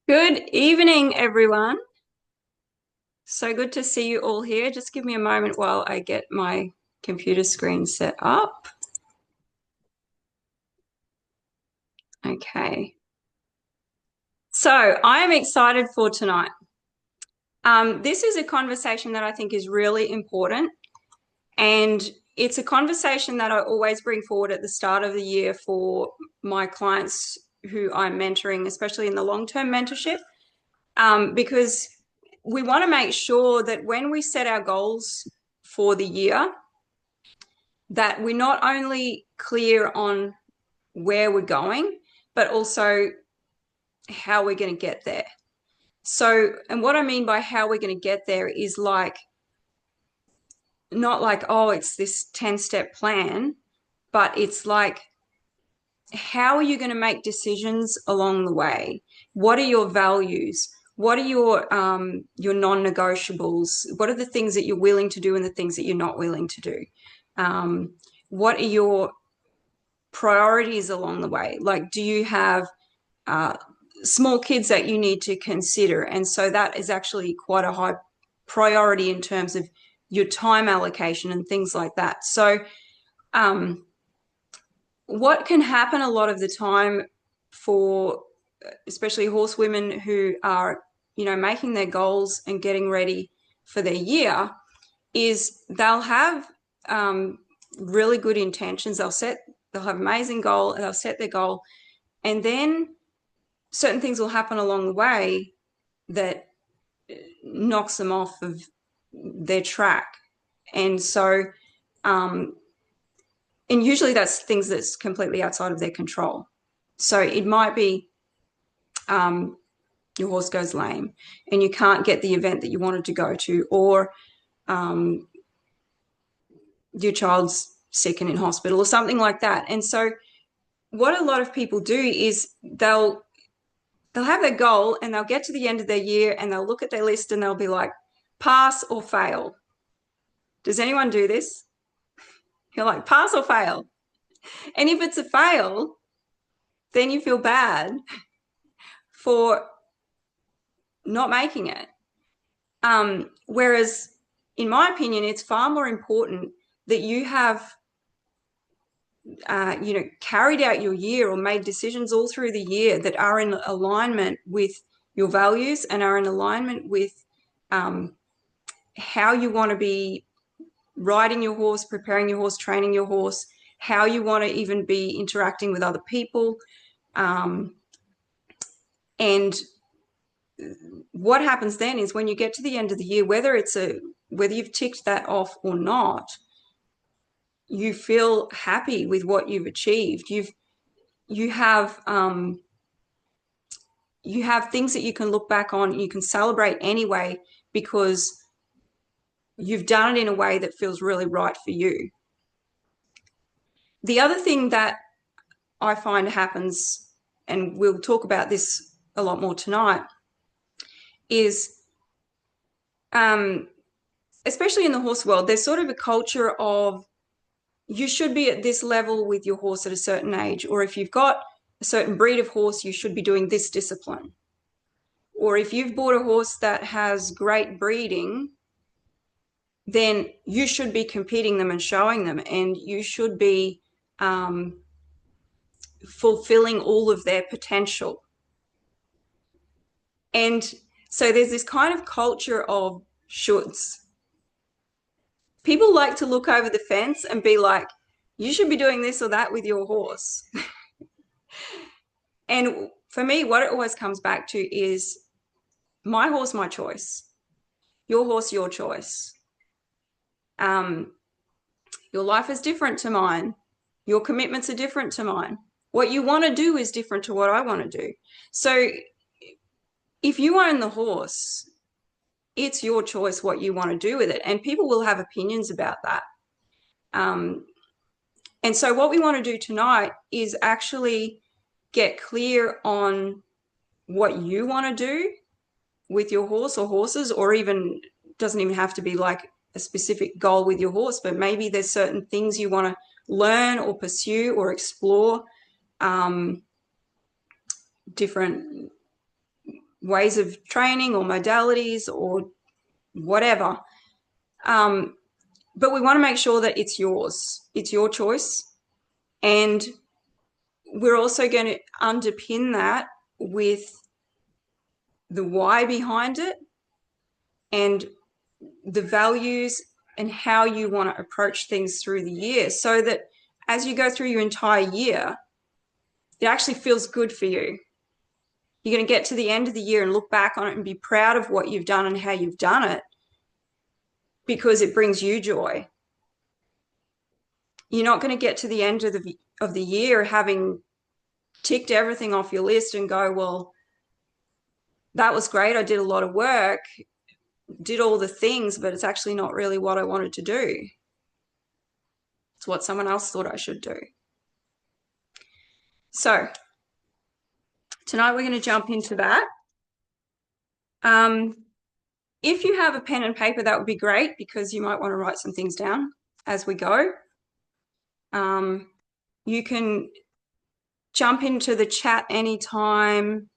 Good evening, everyone. So good to see you all here. Just give me a moment while I get my computer screen set up. Okay. So I am excited for tonight. This is a conversation that I think is really important, and it's a conversation that I always bring forward at the start of the year for my clients who I'm mentoring, especially in the long-term mentorship, because we want to make sure that when we set our goals for the year, that we're not only clear on where we're going, but also how we're going to get there. So, and what I mean by how we're going to get there is like, not like, oh, it's this 10-step plan, but it's like, how are you going to make decisions along the way? What are your values? What are your non-negotiables? What are the things that you're willing to do and the things that you're not willing to do? What are your priorities along the way? Like, do you have uh, small kids that you need to consider? And so that is actually quite a high priority in terms of your time allocation and things like that. So, what can happen a lot of the time for especially horsewomen who are, making their goals and getting ready for their year is they'll have really good intentions. They'll have amazing goal and they'll set their goal. And then certain things will happen along the way that knocks them off of their track. And so, um, and usually that's things that's completely outside of their control. So it might be um, your horse goes lame and you can't get the event that you wanted to go to, or um, your child's sick and in hospital or something like that. And so what a lot of people do is they'll have their goal and they'll get to the end of their year and they'll look at their list and they'll be like, pass or fail. Does anyone do this? You're like, pass or fail. And if it's a fail, then you feel bad for not making it. Whereas, in my opinion, it's far more important that you have, carried out your year or made decisions all through the year that are in alignment with your values and are in alignment with um, how you want to be riding your horse, preparing your horse, training your horse, how you want to even be interacting with other people. And what happens then is when you get to the end of the year, whether you've ticked that off or not, you feel happy with what you've achieved. You have you have things that you can look back on and you can celebrate anyway because you've done it in a way that feels really right for you. The other thing that I find happens, and we'll talk about this a lot more tonight, is especially in the horse world, there's sort of a culture of you should be at this level with your horse at a certain age, or if you've got a certain breed of horse, you should be doing this discipline. Or if you've bought a horse that has great breeding, then you should be competing them and showing them, and you should be fulfilling all of their potential. And so there's this kind of culture of shoulds. People like to look over the fence and be like, you should be doing this or that with your horse. And for me, what it always comes back to is my horse, my choice. Your horse, your choice. Um, your life is different to mine. Your commitments are different to mine. What you want to do is different to what I want to do. So if you own the horse, it's your choice what you want to do with it. And people will have opinions about that. And so what we want to do tonight is actually get clear on what you want to do with your horse or horses, or even doesn't even have to be like a specific goal with your horse, but maybe there's certain things you want to learn or pursue or explore, different ways of training or modalities or whatever. But we want to make sure that it's yours. It's your choice. And we're also going to underpin that with the why behind it and the values and how you want to approach things through the year, so that as you go through your entire year, it actually feels good for you. You're going to get to the end of the year and look back on it and be proud of what you've done and how you've done it, because it brings you joy. You're not going to get to the end of the year having ticked everything off your list and go, well, that was great. I did a lot of work, did all the things, but it's actually not really what I wanted to do. It's what someone else thought I should do. So tonight we're going to jump into that. If you have a pen and paper, that would be great, because you might want to write some things down as we go. You can jump into the chat anytime.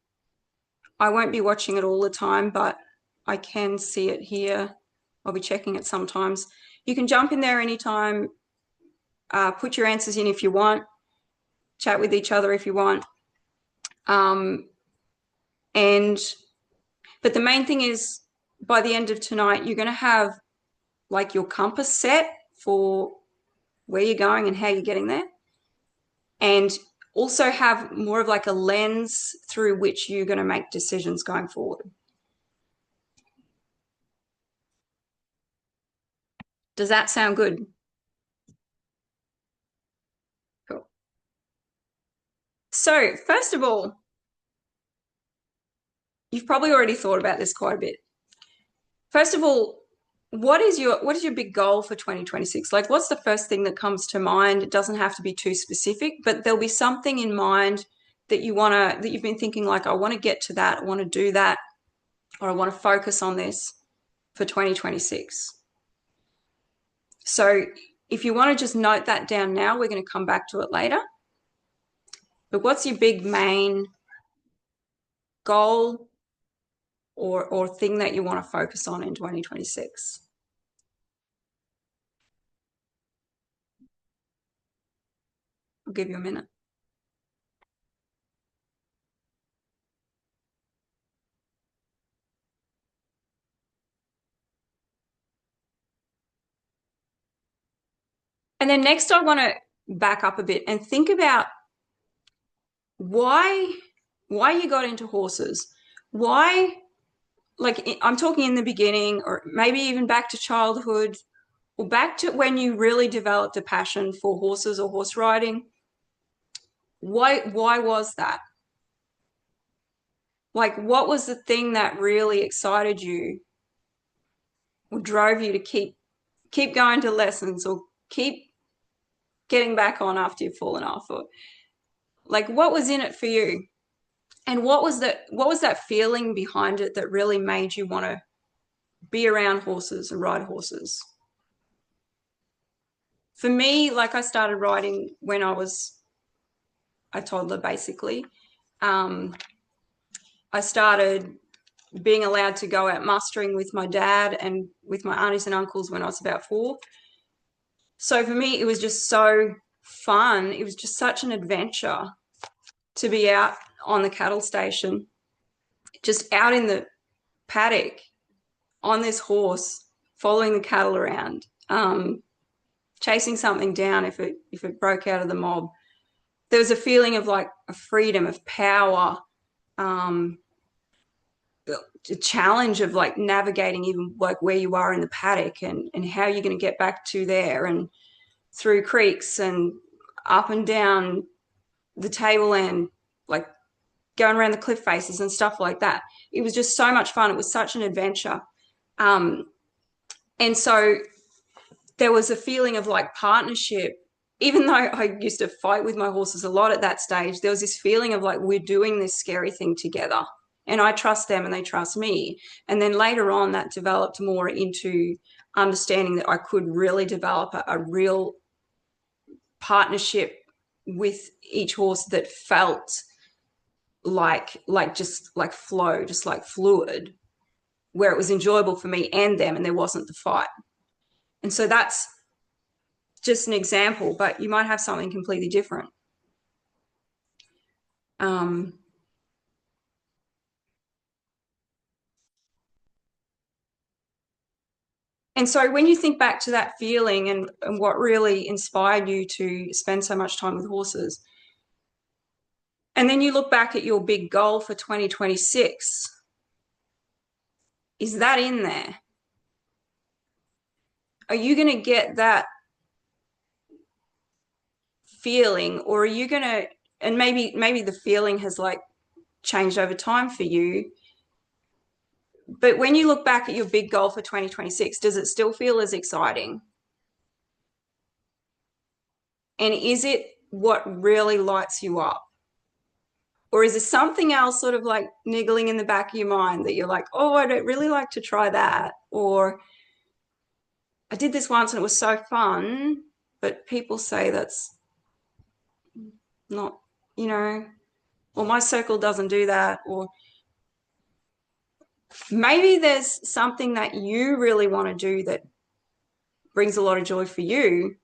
I won't be watching it all the time, but I can see it here. I'll be checking it sometimes. You can jump in there anytime, put your answers in if you want, chat with each other if you want. But the main thing is, by the end of tonight, you're going to have like your compass set for where you're going and how you're getting there, and also have more of like a lens through which you're going to make decisions going forward. Does that sound good? Cool. So first of all, you've probably already thought about this quite a bit. First of all, what is your big goal for 2026? Like, what's the first thing that comes to mind? It doesn't have to be too specific, but there'll be something in mind that you've been thinking, like, I want to get to that, I want to do that, or I want to focus on this for 2026. So if you want to just note that down now, we're going to come back to it later. But what's your big main goal or thing that you want to focus on in 2026? I'll give you a minute. And then next, I want to back up a bit and think about why you got into horses. Why, like, I'm talking in the beginning, or maybe even back to childhood, or back to when you really developed a passion for horses or horse riding. Why was that? Like, what was the thing that really excited you or drove you to keep going to lessons, or keep getting back on after you've fallen off? Or like, what was in it for you? And what was that feeling behind it that really made you want to be around horses and ride horses? For me, like, I started riding when I was a toddler, basically. I started being allowed to go out mustering with my dad and with my aunties and uncles when I was about 4. So for me, it was just so fun. It was just such an adventure to be out on the cattle station, just out in the paddock on this horse, following the cattle around, chasing something down if it broke out of the mob. There was a feeling of like a freedom, of power, a challenge of like navigating even like where you are in the paddock and how you're going to get back to there, and through creeks and up and down the tableland, like going around the cliff faces and stuff like that. It was just so much fun. It was such an adventure. And so there was a feeling of like partnership. Even though I used to fight with my horses a lot at that stage, there was this feeling of like, we're doing this scary thing together, and I trust them and they trust me. And then later on, that developed more into understanding that I could really develop a real partnership with each horse that felt just like flow, just like fluid, where it was enjoyable for me and them, and there wasn't the fight. And so that's just an example, but you might have something completely different. Um, and so when you think back to that feeling and what really inspired you to spend so much time with horses, and then you look back at your big goal for 2026, is that in there? Are you going to get that feeling, or are you going to, and maybe the feeling has like changed over time for you, but when you look back at your big goal for 2026, does it still feel as exciting? And is it what really lights you up? Or is there something else sort of like niggling in the back of your mind that you're like, oh, I don't really like to try that? Or I did this once and it was so fun, but people say that's not, you know, or my circle doesn't do that. Or maybe there's something that you really want to do that brings a lot of joy for you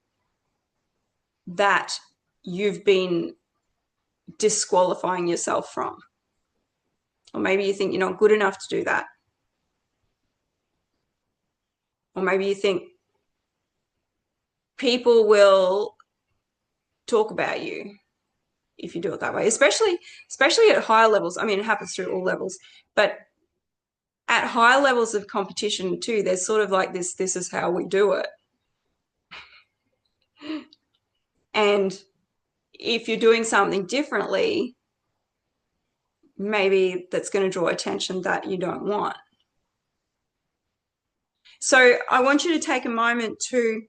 that you've been disqualifying yourself from. Or maybe you think you're not good enough to do that. Or maybe you think people will talk about you if you do it that way, especially at higher levels. I mean, it happens through all levels, but at higher levels of competition too, there's sort of like this is how we do it. And if you're doing something differently, maybe that's going to draw attention that you don't want. So I want you to take a moment to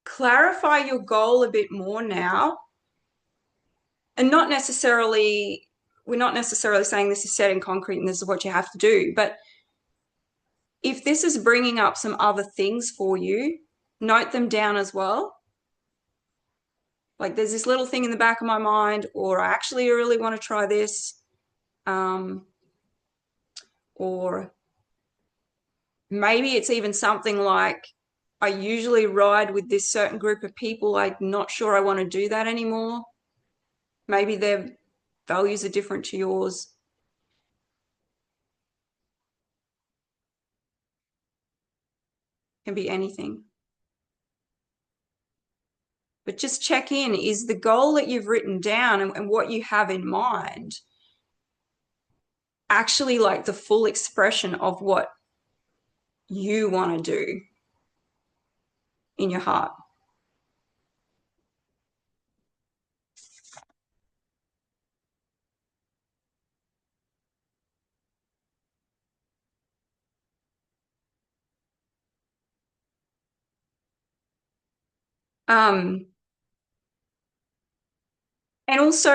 clarify your goal a bit more now. And we're not necessarily saying this is set in concrete and this is what you have to do, but if this is bringing up some other things for you, note them down as well. Like there's this little thing in the back of my mind, or I actually really want to try this. Or maybe it's even something like, I usually ride with this certain group of people. I'm not sure I want to do that anymore. Maybe their values are different to yours. It can be anything. But just check in. Is the goal that you've written down and what you have in mind actually like the full expression of what you want to do in your heart? Um, and also,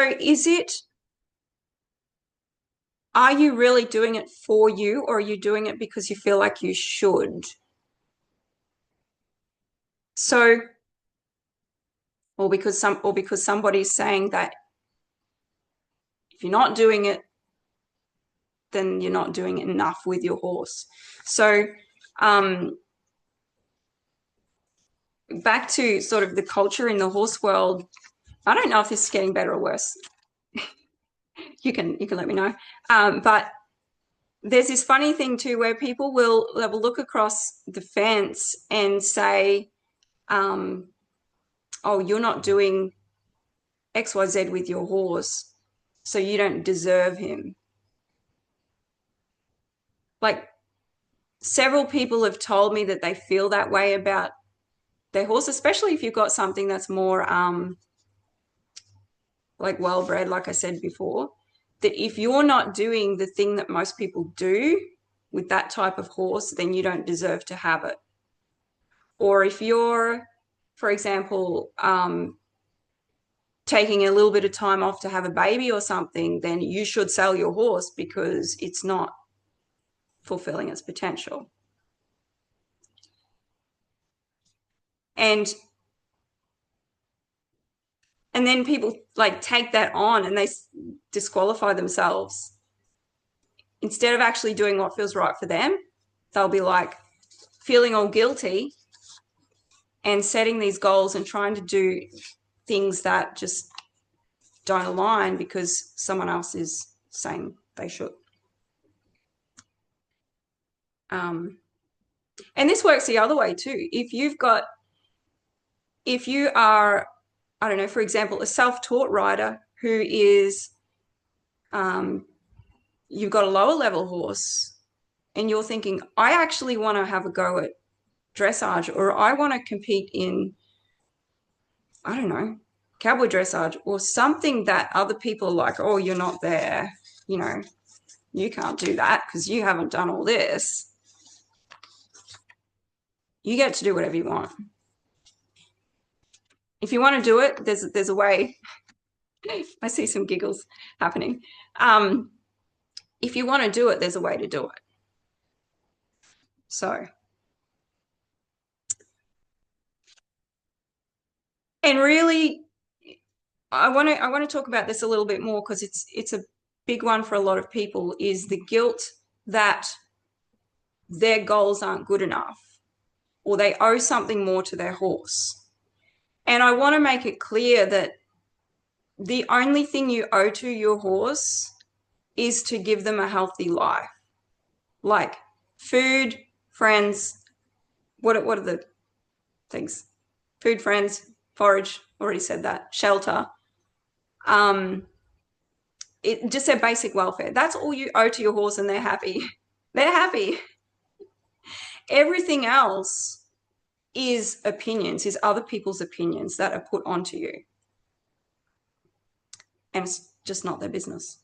are you really doing it for you, or are you doing it because you feel like you should? So, or because somebody's saying that if you're not doing it, then you're not doing enough with your horse. So, back to sort of the culture in the horse world, I don't know if this is getting better or worse. You can let me know. But there's this funny thing too where people will look across the fence and say, oh, you're not doing XYZ with your horse, so you don't deserve him. Like several people have told me that they feel that way about their horse, especially if you've got something that's more like well-bred, like I said before, that if you're not doing the thing that most people do with that type of horse, then you don't deserve to have it. Or if you're, for example, taking a little bit of time off to have a baby or something, then you should sell your horse because it's not fulfilling its potential. And And then people like take that on and they disqualify themselves. Instead of actually doing what feels right for them, they'll be like feeling all guilty and setting these goals and trying to do things that just don't align because someone else is saying they should. And this works the other way too. If you are, I don't know, for example, a self-taught rider who is, you've got a lower level horse and you're thinking, I actually want to have a go at dressage, or I want to compete in, I don't know, cowboy dressage or something that other people are like, oh, you're not there, you know, you can't do that because you haven't done all this. You get to do whatever you want. If you want to do it, there's a way. I see some giggles happening. If you want to do it, there's a way to do it. So, and really, I want to talk about this a little bit more because it's a big one for a lot of people, is the guilt that their goals aren't good enough or they owe something more to their horse. And I want to make it clear that the only thing you owe to your horse is to give them a healthy life, like food, friends. What are the things? Food, friends, forage. Already said that. Shelter. It just their basic welfare. That's all you owe to your horse, and they're happy. They're happy. Everything else is opinions, is other people's opinions that are put onto you, and it's just not their business.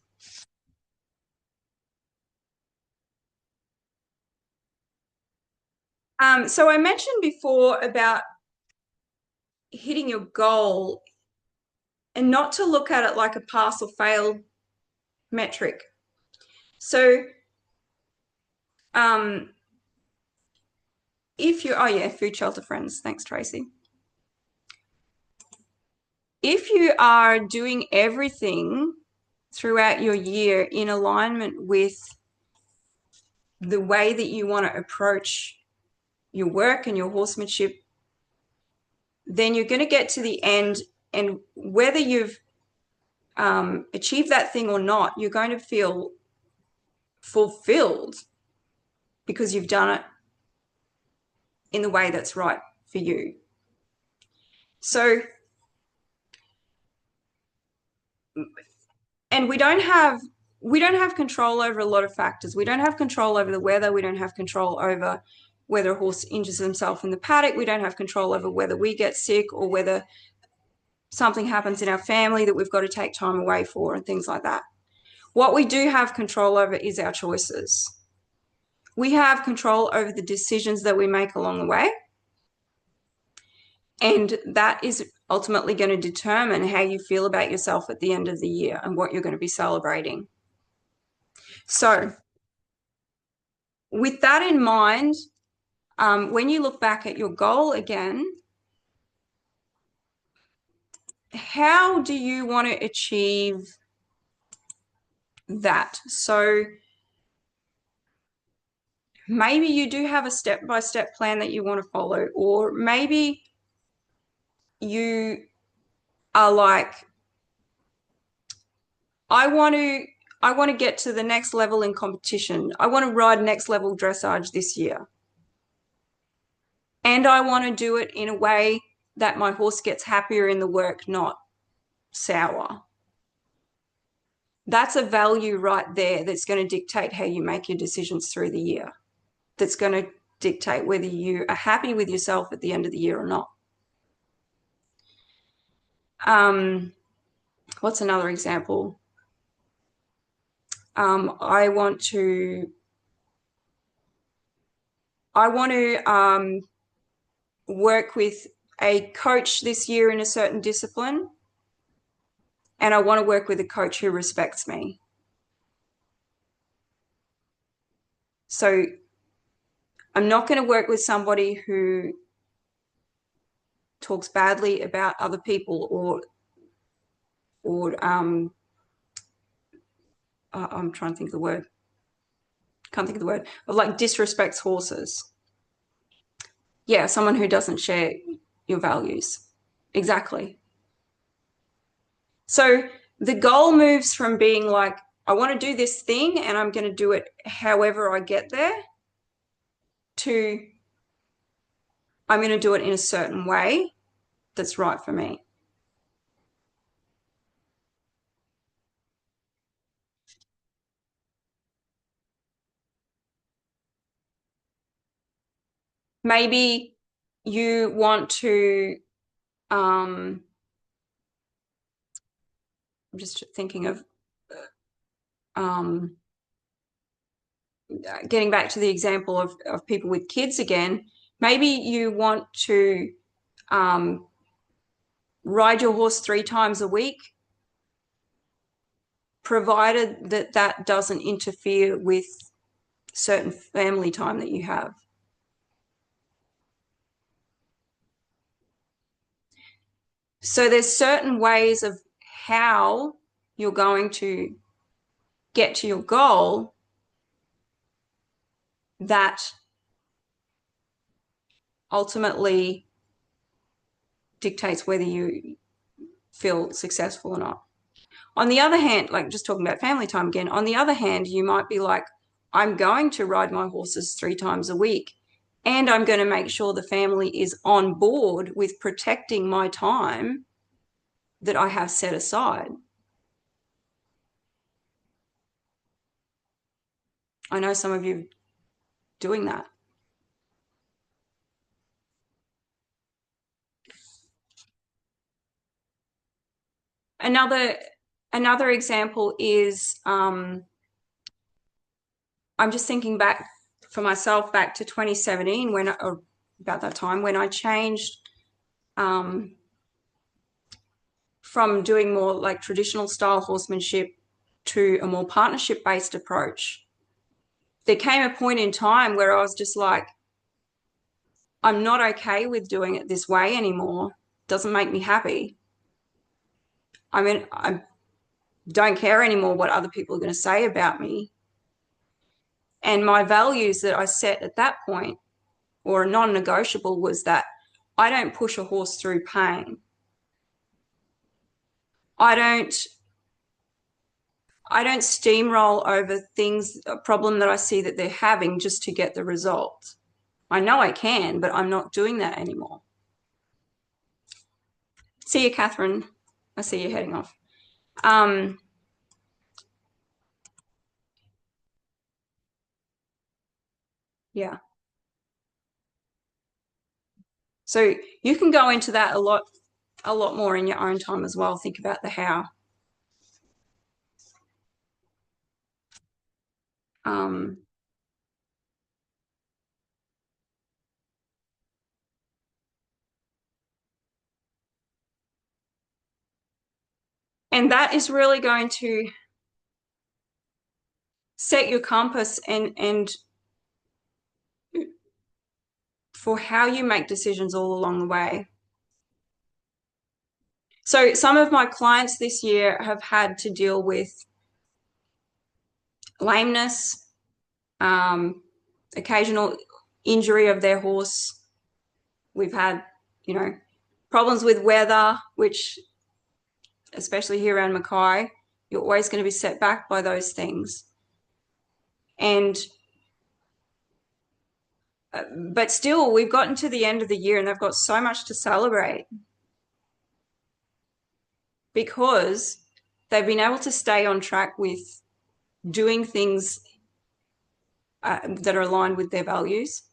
So I mentioned before about hitting your goal and not to look at it like a pass or fail metric. So if you, oh yeah, food, shelter, friends. Thanks, Tracy. If you are doing everything throughout your year in alignment with the way that you want to approach your work and your horsemanship, then you're going to get to the end, and whether you've achieved that thing or not, you're going to feel fulfilled because you've done it in the way that's right for you. So, and we don't have control over a lot of factors. We don't have control over the weather. We don't have control over whether a horse injures himself in the paddock. We don't have control over whether we get sick or whether something happens in our family that we've got to take time away for and things like that. What we do have control over is our choices. We have control over the decisions that we make along the way. And that is ultimately going to determine how you feel about yourself at the end of the year and what you're going to be celebrating. So, with that in mind, when you look back at your goal again, how do you want to achieve that? So, maybe you do have a step-by-step plan that you want to follow, or maybe you are like, I want to get to the next level in competition. I want to ride next level dressage this year. And I want to do it in a way that my horse gets happier in the work, not sour. That's a value right there that's going to dictate how you make your decisions through the year. That's going to dictate whether you are happy with yourself at the end of the year or not. What's another example? I want to work with a coach this year in a certain discipline, and I want to work with a coach who respects me. So I'm not going to work with somebody who talks badly about other people or I'm trying to think of the word. Can't think of the word. But like disrespects horses. Yeah, someone who doesn't share your values. Exactly. So the goal moves from being like, I want to do this thing and I'm going to do it however I get there, to I'm going to do it in a certain way that's right for me. Maybe you want to, I'm just thinking of um, getting back to the example of people with kids again. Maybe you want to um, ride your horse 3 times a week, provided that that doesn't interfere with certain family time that you have. So there's certain ways of how you're going to get to your goal that ultimately dictates whether you feel successful or not. On the other hand, like just talking about family time again, on the other hand, you might be like, I'm going to ride my horses 3 times a week, and I'm going to make sure the family is on board with protecting my time that I have set aside. I know some of you doing that. Another another example is I'm just thinking back for myself back to 2017 or about that time when I changed um, from doing more like traditional style horsemanship to a more partnership based approach. There came a point in time where I was just like, I'm not okay with doing it this way anymore. It doesn't make me happy. I mean, I don't care anymore what other people are going to say about me. And my values that I set at that point, or a non-negotiable, was that I don't push a horse through pain. I don't I don't steamroll over things, a problem that I see that they're having just to get the result. I know I can, but I'm not doing that anymore. See you, Catherine. I see you heading off. Um, yeah. So you can go into that a lot more in your own time as well. Think about the how. Um, and that is really going to set your compass and for how you make decisions all along the way. So some of my clients this year have had to deal with lameness, um, occasional injury of their horse. We've had, you know, problems with weather, which, especially here around Mackay, you're always going to be set back by those things. And, but still, we've gotten to the end of the year and they've got so much to celebrate because they've been able to stay on track with doing things that are aligned with their values.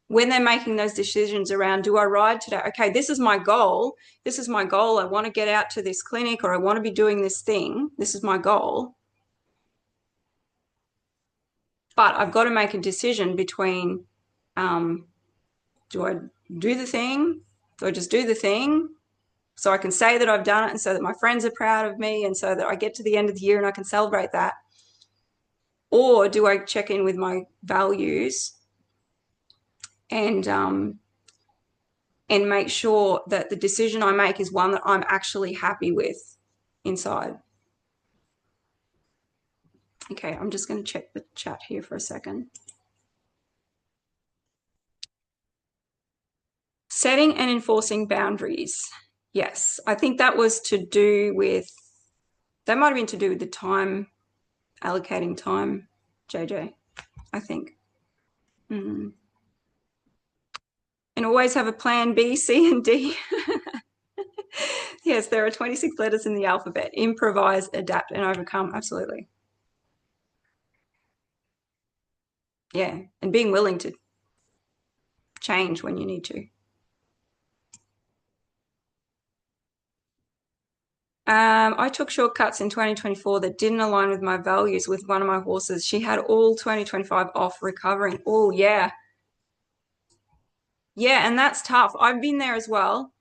When they're making those decisions around, do I ride today? Okay, this is my goal. This is my goal. I want to get out to this clinic, or I want to be doing this thing. This is my goal. But I've got to make a decision between do I do the thing? Do I just do the thing so I can say that I've done it and so that my friends are proud of me and so that I get to the end of the year and I can celebrate that? Or do I check in with my values and make sure that the decision I make is one that I'm actually happy with? inside. Okay, I'm just going to check the chat here for a second. Setting and enforcing boundaries. Yes, I think that was to do with, that might have been to do with the time, allocating time, JJ, I think. And always have a plan B, C, and D. Yes, there are 26 letters in the alphabet. Improvise, adapt, and overcome. Absolutely. Yeah, and being willing to change when you need to. I took shortcuts in 2024 that didn't align with my values with one of my horses. She had all 2025 off recovering. Oh, yeah. Yeah, and that's tough. I've been there as well.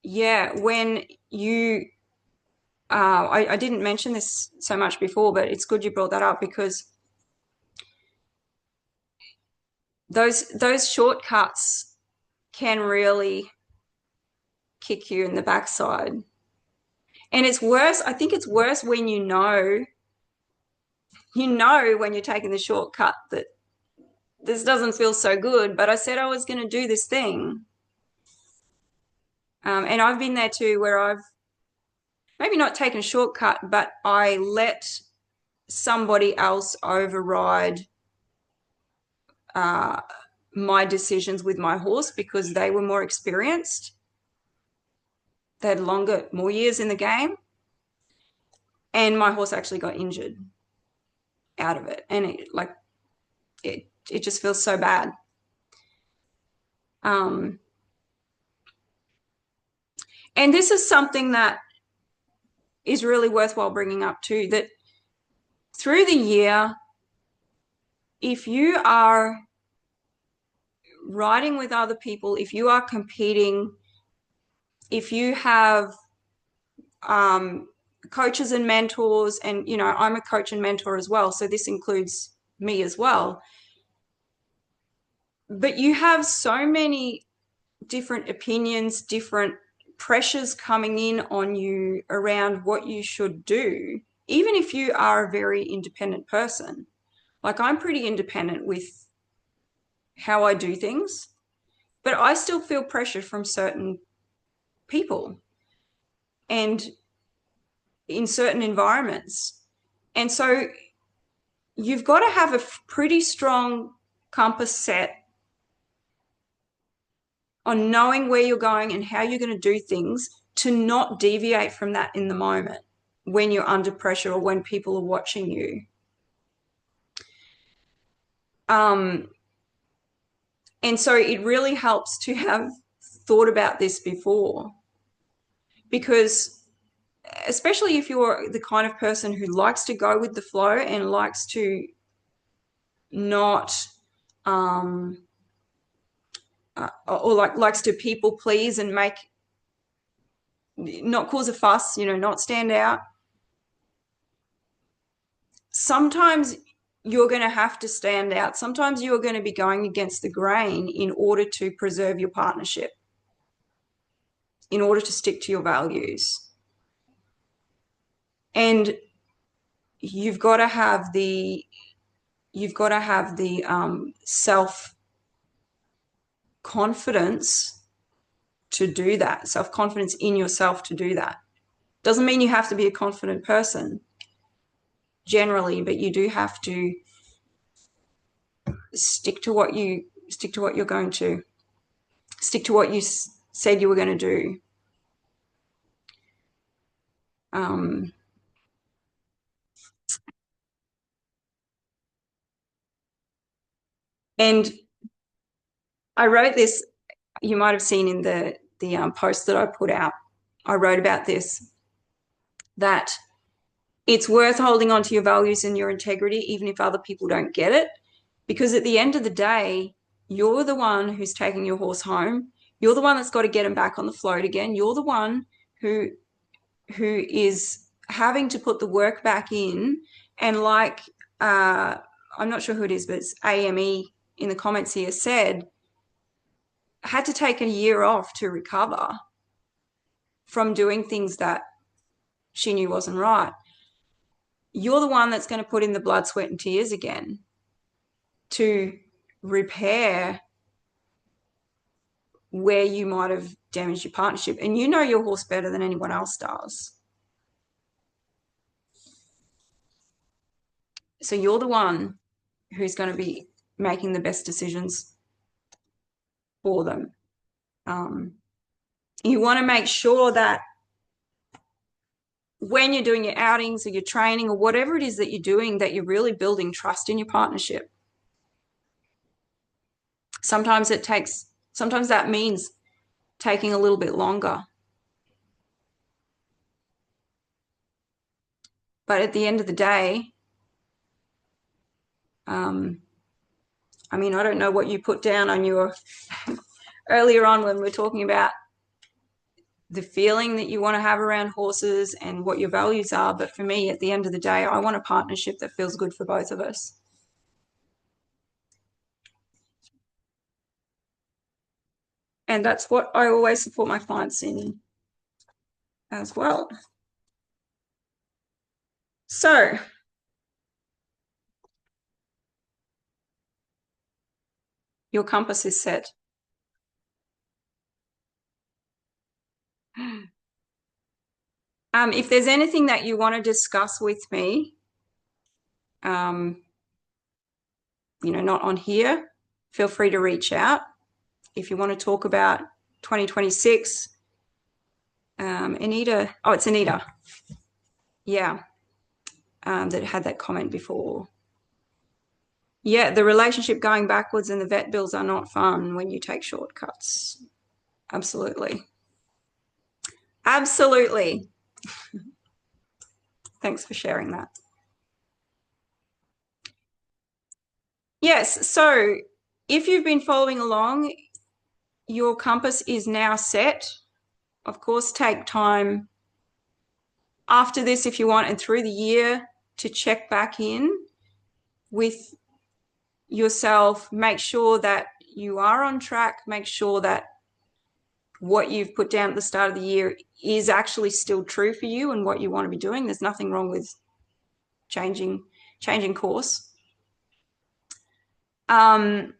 Yeah, when you, I didn't mention this so much before, but it's good you brought that up because those shortcuts can really kick you in the backside. And it's worse, I think it's worse when you know when you're taking the shortcut that this doesn't feel so good, but I said I was going to do this thing. And I've been there too, where I've maybe not taken a shortcut, but I let somebody else override my decisions with my horse because they were more experienced. They had more years in the game. And my horse actually got injured out of it. And it just feels so bad. And this is something that is really worthwhile bringing up too, that through the year, if you are riding with other people, if you are competing, if you have coaches and mentors, and I'm a coach and mentor as well, so this includes me as well, but you have so many different opinions, different pressures coming in on you around what you should do, even if you are a very independent person. Like, I'm pretty independent with how I do things, but I still feel pressure from certain people and in certain environments. And so you've got to have a pretty strong compass set on knowing where you're going and how you're going to do things to not deviate from that in the moment when you're under pressure or when people are watching you. And so it really helps to have thought about this before, because especially if you're the kind of person who likes to go with the flow and likes to not or likes to people please and not cause a fuss, not stand out. Sometimes you're going to have to stand out. Sometimes you're going to be going against the grain in order to preserve your partnership, in order to stick to your values. And you've got to have the self-confidence to do that, self-confidence in yourself to do that. Doesn't mean you have to be a confident person generally, but you do have to stick to what you're going to, stick to what you said you were going to do. And I wrote this, you might have seen in the post that I put out, I wrote about this, that it's worth holding on to your values and your integrity, even if other people don't get it. Because at the end of the day, you're the one who's taking your horse home. You're the one that's got to get him back on the float again. You're the one who is having to put the work back in. And I'm not sure who it is, but it's AME in the comments here said, had to take a year off to recover. from doing things that she knew wasn't right, you're the one that's going to put in the blood, sweat, and tears again to repair where you might have damaged your partnership. And you know your horse better than anyone else does. So you're the one who's going to be making the best decisions for them. You want to make sure that when you're doing your outings or your training or whatever it is that you're doing, that you're really building trust in your partnership. Sometimes that means taking a little bit longer. But at the end of the day, I mean, I don't know what you put down on your earlier on when we were talking about the feeling that you want to have around horses and what your values are. But for me, at the end of the day, I want a partnership that feels good for both of us. And that's what I always support my clients in as well. So your compass is set. If there's anything that you want to discuss with me, not on here, feel free to reach out. If you want to talk about 2026, Anita, it's Anita. Yeah, that had that comment before. Yeah, the relationship going backwards and the vet bills are not fun when you take shortcuts. Absolutely. Absolutely. Thanks for sharing that. Yes, so if you've been following along, your compass is now set. Of course, take time after this if you want and through the year to check back in with yourself. Make sure that you are on track. Make sure that what you've put down at the start of the year is actually still true for you and what you want to be doing. There's nothing wrong with changing course. And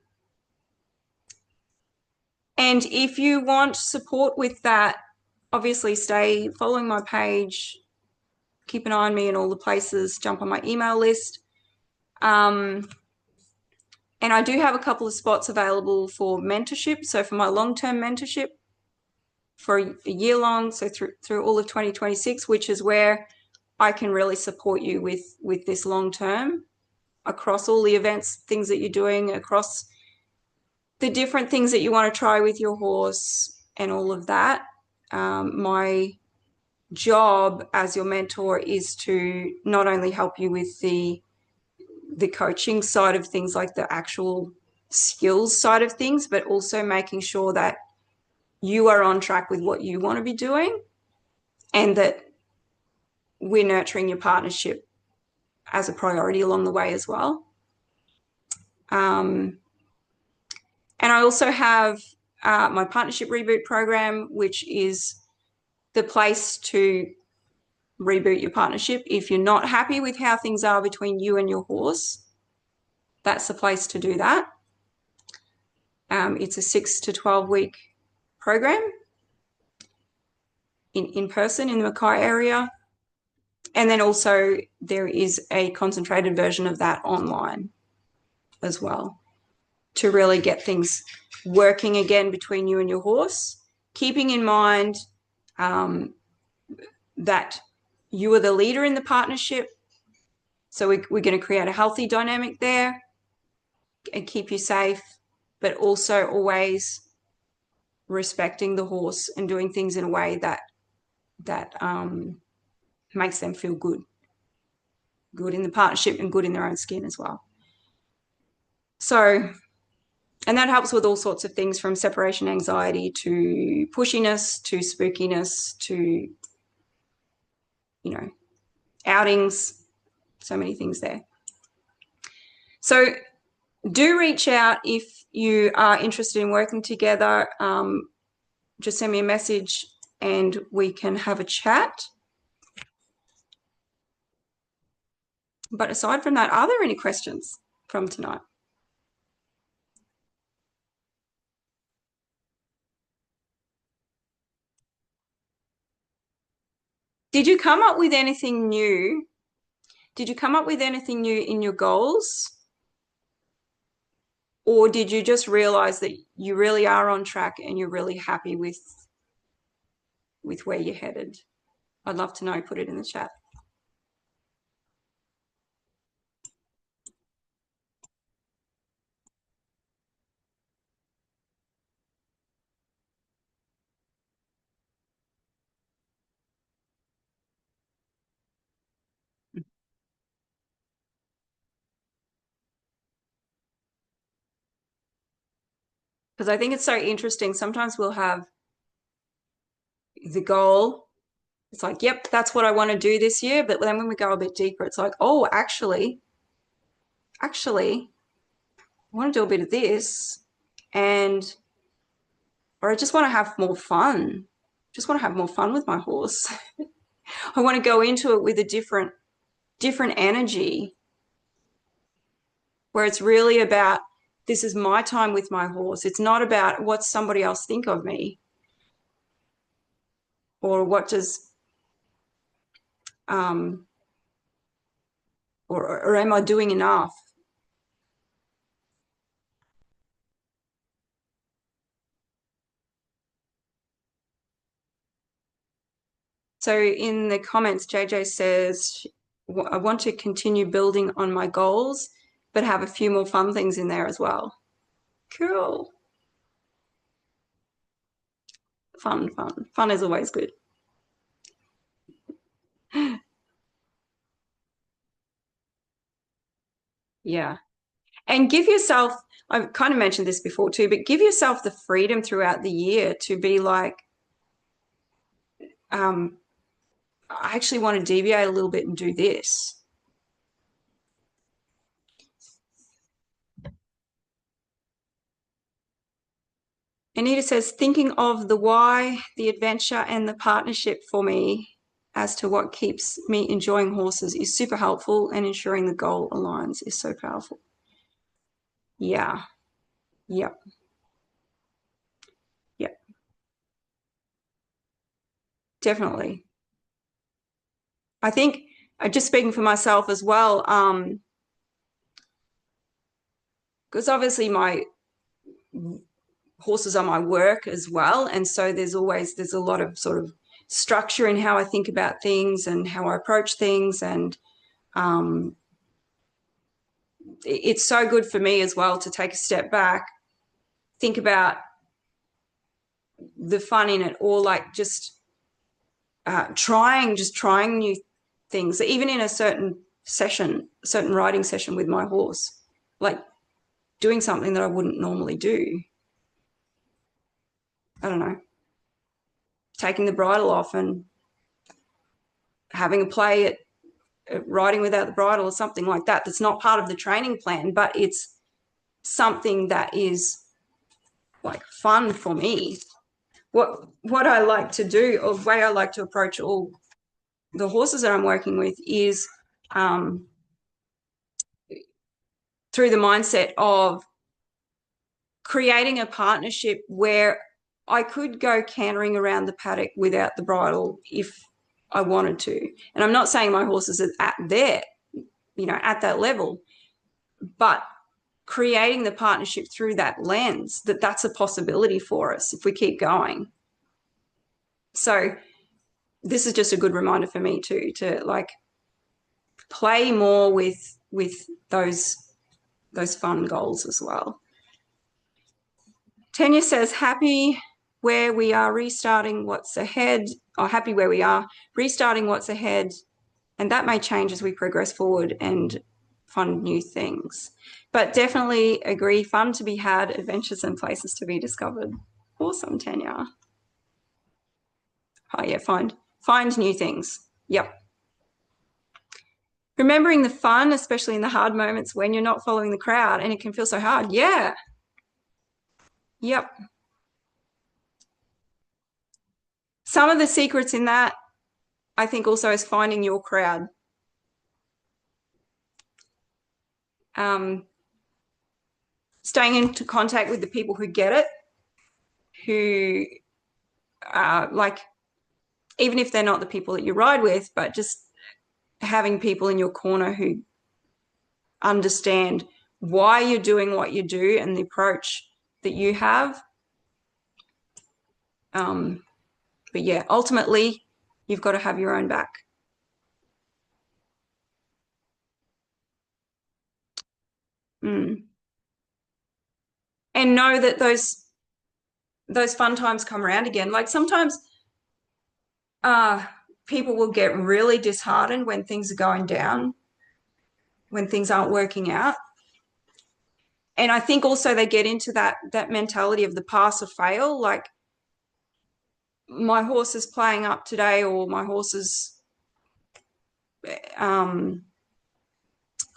if you want support with that, obviously stay following my page, keep an eye on me in all the places, jump on my email list. And I do have a couple of spots available for mentorship. So for my long-term mentorship for a year long, so through all of 2026, which is where I can really support you with this long-term across all the events, things that you're doing, across the different things that you want to try with your horse and all of that. My job as your mentor is to not only help you with the coaching side of things, like the actual skills side of things, but also making sure that you are on track with what you want to be doing and that we're nurturing your partnership as a priority along the way as well. And I also have my partnership reboot program, which is the place to reboot your partnership. If you're not happy with how things are between you and your horse, that's the place to do that. It's a 6 to 12 week program in person in the Mackay area. And then also there is a concentrated version of that online as well to really get things working again between you and your horse, keeping in mind that you are the leader in the partnership. So we're going to create a healthy dynamic there and keep you safe, but also always respecting the horse and doing things in a way that makes them feel good in the partnership and good in their own skin as well. So, and that helps with all sorts of things from separation anxiety to pushiness to spookiness to, outings, so many things there. So do reach out if you are interested in working together. Just send me a message and we can have a chat. But aside from that, are there any questions from tonight? Did you come up with anything new? Did you come up with anything new in your goals? Or did you just realize that you really are on track and you're really happy with where you're headed? I'd love to know. Put it in the chat. Because I think it's so interesting. Sometimes we'll have the goal. It's like, yep, that's what I want to do this year. But then when we go a bit deeper, it's like, oh, actually, I want to do a bit of this, and or I just want to have more fun. Just want to have more fun with my horse. I want to go into it with a different energy where it's really about this is my time with my horse. It's not about what somebody else think of me or what does or am I doing enough? So in the comments, JJ says, I want to continue building on my goals, but have a few more fun things in there as well. Cool. Fun. Fun is always good. Yeah. And give yourself, I've kind of mentioned this before too, but give yourself the freedom throughout the year to be like, I actually want to deviate a little bit and do this. Anita says, thinking of the why, the adventure, and the partnership for me as to what keeps me enjoying horses is super helpful, and ensuring the goal aligns is so powerful. Yeah. Yep. Yep. Definitely. I think just speaking for myself as well, because obviously my horses are my work as well. And so there's a lot of sort of structure in how I think about things and how I approach things. And it's so good for me as well to take a step back, think about the fun in it, or like just trying new things, even in a certain riding session with my horse, like doing something that I wouldn't normally do. I don't know, taking the bridle off and having a play at riding without the bridle or something like that. That's not part of the training plan, but it's something that is like fun for me. What I like to do, or the way I like to approach all the horses that I'm working with, is through the mindset of creating a partnership where I could go cantering around the paddock without the bridle if I wanted to. And I'm not saying my horses are at that level, but creating the partnership through that lens, that's a possibility for us if we keep going. So this is just a good reminder for me too, to like play more with those fun goals as well. Tanya says, happy where we are, restarting what's ahead, or happy where we are, restarting what's ahead, and that may change as we progress forward and fun new things. But definitely agree, fun to be had, adventures and places to be discovered. Awesome, Tanya. Oh yeah, find new things. Yep. Remembering the fun, especially in the hard moments when you're not following the crowd and it can feel so hard. Yeah. Yep. some of the secrets in that, I think, also is finding your crowd. Staying into contact with the people who get it, who like, even if they're not the people that you ride with, but just having people in your corner who understand why you're doing what you do and the approach that you have. But yeah, ultimately, you've got to have your own back. And know that those fun times come around again. Like sometimes people will get really disheartened when things are going down, when things aren't working out. And I think also they get into that mentality of the pass or fail. Like, my horse is playing up today, or my horse is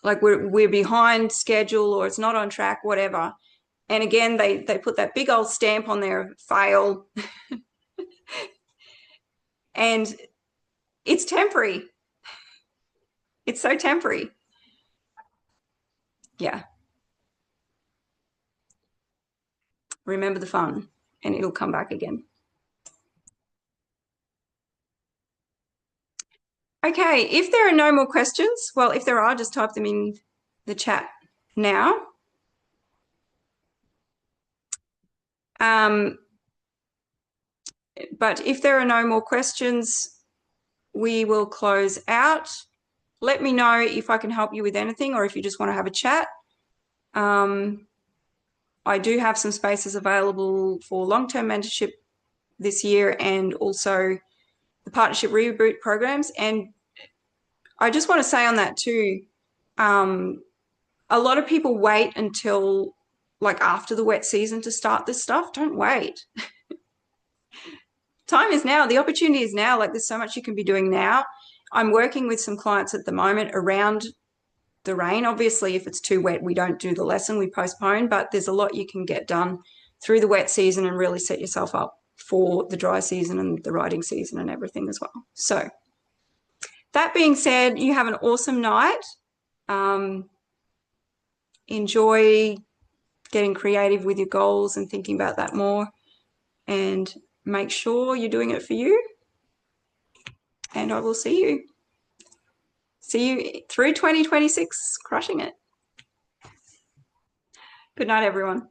like we're behind schedule, or it's not on track, whatever. And again, they put that big old stamp on their fail. And it's temporary. It's so temporary. Yeah. Remember the fun, and it'll come back again. Okay, if there are no more questions, well, if there are, just type them in the chat now. But if there are no more questions, we will close out. Let me know if I can help you with anything, or if you just want to have a chat. I do have some spaces available for long-term mentorship this year, and also the partnership reboot programs. And I just want to say on that too, a lot of people wait until like after the wet season to start this stuff. Don't wait. Time is now. The opportunity is now. Like, there's so much you can be doing now. I'm working with some clients at the moment around the rain. Obviously, if it's too wet, we don't do the lesson, we postpone, but there's a lot you can get done through the wet season and really set yourself up for the dry season and the riding season and everything as well. So that being said, you have an awesome night. Enjoy getting creative with your goals and thinking about that more, and make sure you're doing it for you. And I will see you through 2026, crushing it. Good night, everyone.